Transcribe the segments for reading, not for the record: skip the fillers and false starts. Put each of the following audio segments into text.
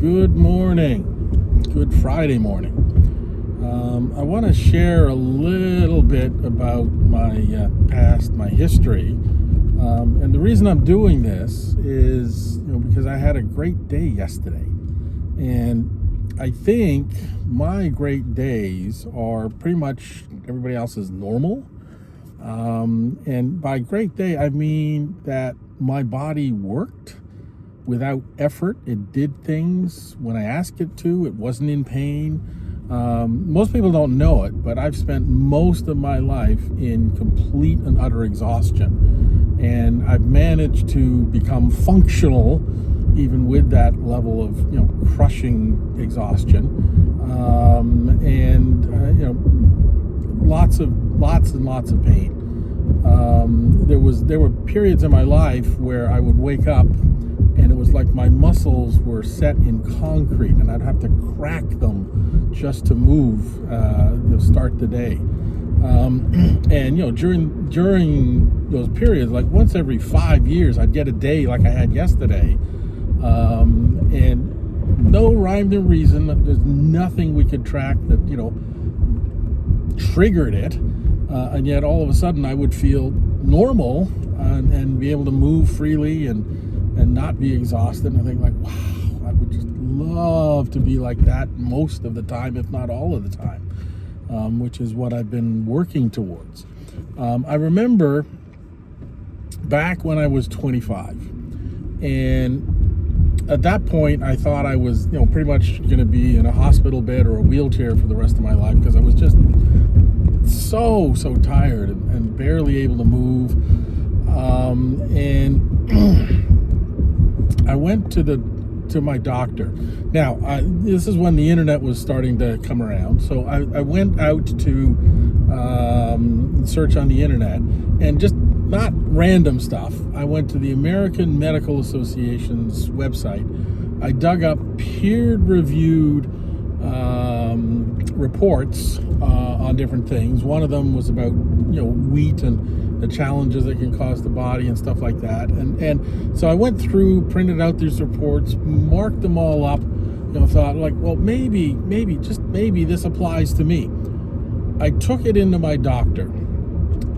Good morning. Good Friday morning. I want to share a little bit about my past, my history. And the reason I'm doing this is, because I had a great day yesterday. And I think my great days are pretty much everybody else's normal. And by great day, I mean that my body worked without effort. It did things when I asked it to. It wasn't in pain. Most people don't know it, but I've spent most of my life in complete and utter exhaustion. And I've managed to become functional even with that level of, crushing exhaustion. Lots and lots of pain. There were periods in my life where I would wake up and it was like my muscles were set in concrete and I'd have to crack them just to move, start the day. During those periods, like once every 5 years, I'd get a day like I had yesterday. And no rhyme or reason. There's nothing we could track that, triggered it. And yet all of a sudden I would feel normal and be able to move freely and not be exhausted. And I think wow, I would just love to be like that most of the time, if not all of the time, which is what I've been working towards. I remember back when I was 25, and at that point I thought I was, pretty much going to be in a hospital bed or a wheelchair for the rest of my life because I was just so tired and barely able to move. And I went to my doctor. Now, this is when the internet was starting to come around. So I went out to search on the internet, and just not random stuff. I went to the American Medical Association's website. I dug up peer-reviewed reports on different things. One of them was about wheat and the challenges it can cause the body and stuff like that. And so I went through, printed out these reports, marked them all up. Thought well, maybe this applies to me. I took it into my doctor,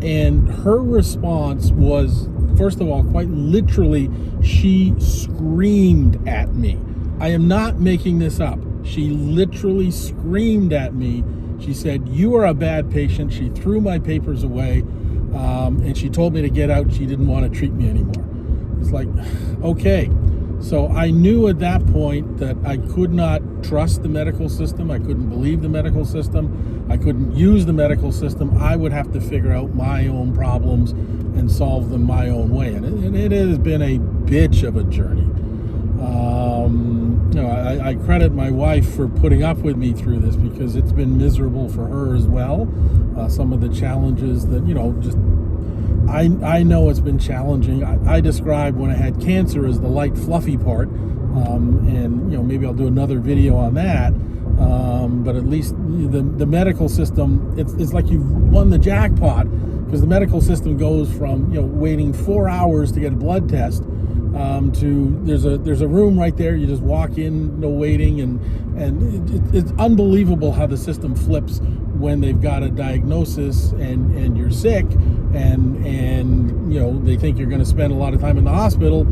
and her response was, first of all, quite literally, she screamed at me. I am not making this up. She literally screamed at me. She said, "You are a bad patient." She threw my papers away, and she told me to get out. She didn't want to treat me anymore. It's like, okay. So I knew at that point that I could not trust the medical system. I couldn't believe the medical system. I couldn't use the medical system. I would have to figure out my own problems and solve them my own way. And it has been a bitch of a journey. I credit my wife for putting up with me through this, because it's been miserable for her as well. Some of the challenges that, I know it's been challenging. I describe when I had cancer as the light fluffy part. Maybe I'll do another video on that. But at least the medical system, it's like you've won the jackpot, because the medical system goes from, waiting 4 hours to get a blood test, to there's a room right there. You just walk in, no waiting, and it's unbelievable how the system flips when they've got a diagnosis and you're sick, and they think you're going to spend a lot of time in the hospital.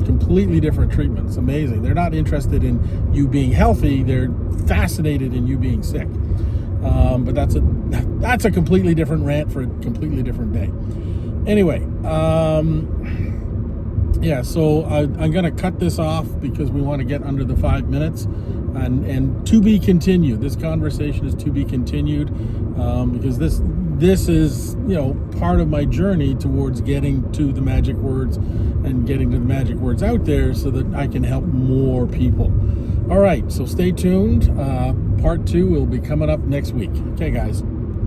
Completely different treatment. It's amazing. They're not interested in you being healthy. They're fascinated in you being sick. But that's a completely different rant for a completely different day. Anyway, so I'm going to cut this off because we want to get under the 5 minutes, and to be continued. This conversation is to be continued, because this is, part of my journey towards getting to the magic words and getting to the magic words out there so that I can help more people. All right, so stay tuned. Part 2 will be coming up next week. Okay, guys.